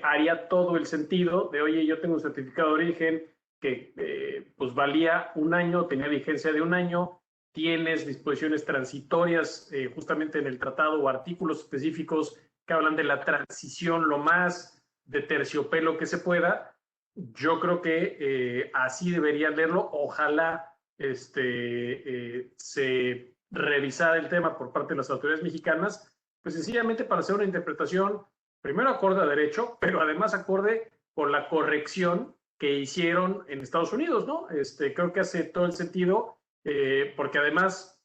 haría todo el sentido de, oye, yo tengo un certificado de origen que pues valía un año, tenía vigencia de un año, tienes disposiciones transitorias justamente en el tratado o artículos específicos que hablan de la transición lo más de terciopelo que se pueda. Yo creo que así deberían leerlo. Ojalá se revisara el tema por parte de las autoridades mexicanas, pues sencillamente para hacer una interpretación, primero acorde a derecho, pero además acorde con la corrección que hicieron en Estados Unidos, ¿no? Creo que hace todo el sentido, porque además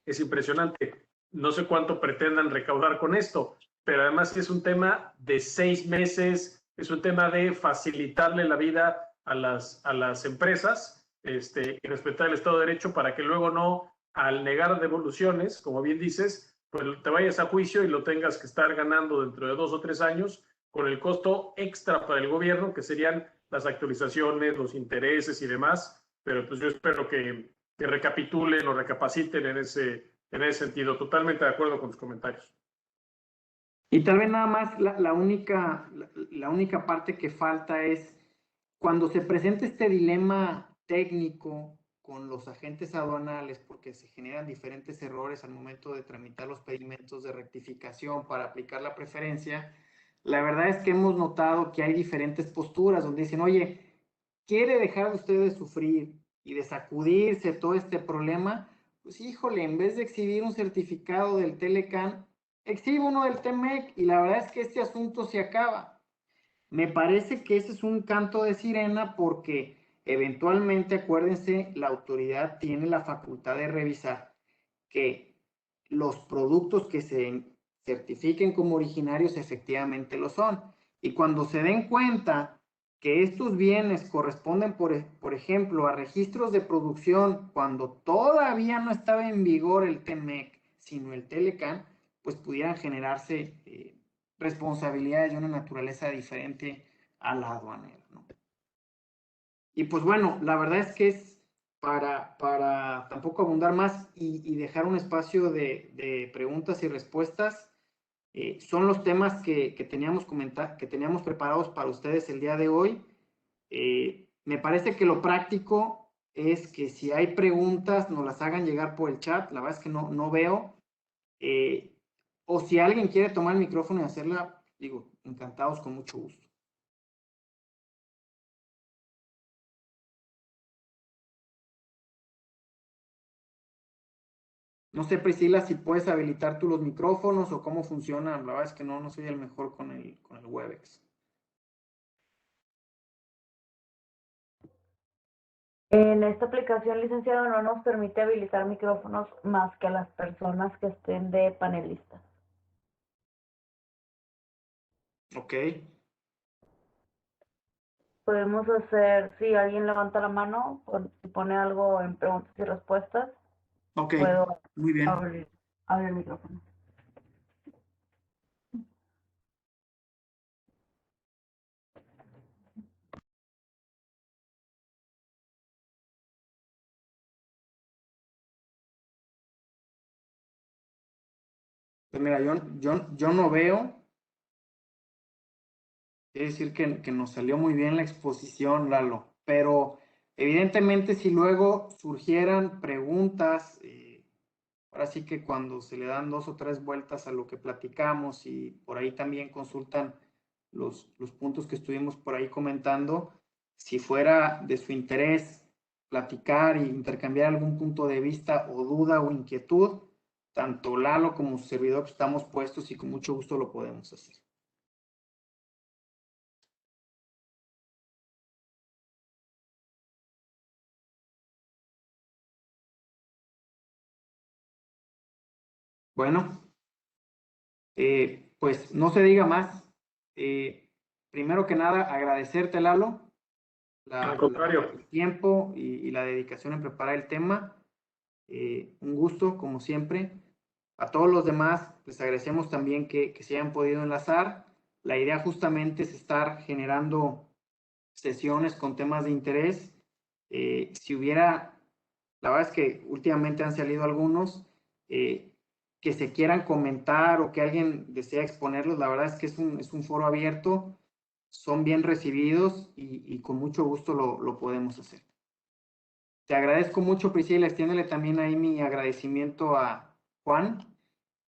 es impresionante. No sé cuánto pretendan recaudar con esto, pero además es un tema de 6 meses, es un tema de facilitarle la vida a las empresas y respetar el Estado de Derecho para que luego no, al negar devoluciones, como bien dices, pues te vayas a juicio y lo tengas que estar ganando dentro de 2 o 3 años con el costo extra para el gobierno, que serían las actualizaciones, los intereses y demás. Pero pues yo espero que recapitulen o recapaciten en ese sentido. Totalmente de acuerdo con tus comentarios. Y tal vez nada más la única parte que falta es cuando se presenta este dilema técnico con los agentes aduanales, porque se generan diferentes errores al momento de tramitar los pedimentos de rectificación para aplicar la preferencia, la verdad es que hemos notado que hay diferentes posturas donde dicen, oye, ¿quiere dejar usted de sufrir y de sacudirse todo este problema? Pues híjole, en vez de exhibir un certificado del Telecán, exhibe uno del TEMEC y la verdad es que este asunto se acaba. Me parece que ese es un canto de sirena porque Eventualmente, acuérdense, la autoridad tiene la facultad de revisar que los productos que se certifiquen como originarios efectivamente lo son. Y cuando se den cuenta que estos bienes corresponden, por ejemplo, a registros de producción cuando todavía no estaba en vigor el TEMEC, sino el Telecan, pues pudieran generarse responsabilidades de una naturaleza diferente a la aduanera, ¿no? Y pues bueno, la verdad es que es para tampoco abundar más y dejar un espacio de preguntas y respuestas. Son los temas que teníamos preparados para ustedes el día de hoy. Me parece que lo práctico es que si hay preguntas nos las hagan llegar por el chat. La verdad es que no veo. O si alguien quiere tomar el micrófono y hacerla, digo, encantados, con mucho gusto. No sé, Priscila, si puedes habilitar tú los micrófonos o cómo funciona. La verdad es que no soy el mejor con el Webex. En esta aplicación, licenciado, no nos permite habilitar micrófonos más que a las personas que estén de panelistas. Ok. Podemos hacer, si alguien levanta la mano, si pone algo en preguntas y respuestas, Ok, puedo muy bien. abrir el micrófono. Pues mira, yo no veo. Quiere decir que nos salió muy bien la exposición, Lalo. Pero evidentemente si luego surgieran preguntas, ahora sí que cuando se le dan 2 o 3 vueltas a lo que platicamos y por ahí también consultan los puntos que estuvimos por ahí comentando, si fuera de su interés platicar e intercambiar algún punto de vista o duda o inquietud, tanto Lalo como su servidor estamos puestos y con mucho gusto lo podemos hacer. Bueno, pues no se diga más. Primero que nada, agradecerte, Lalo, Al contrario. el tiempo y la dedicación en preparar el tema. Un gusto, como siempre. A todos los demás, les agradecemos también que se hayan podido enlazar. La idea justamente es estar generando sesiones con temas de interés. Si hubiera, la verdad es que últimamente han salido algunos que se quieran comentar o que alguien desea exponerlos, la verdad es que es un foro abierto, son bien recibidos y con mucho gusto lo podemos hacer. Te agradezco mucho, Priscila, extiéndele también ahí mi agradecimiento a Juan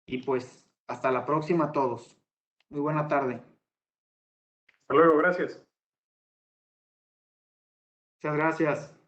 y pues hasta la próxima a todos. Muy buena tarde. Hasta luego, gracias. Muchas gracias.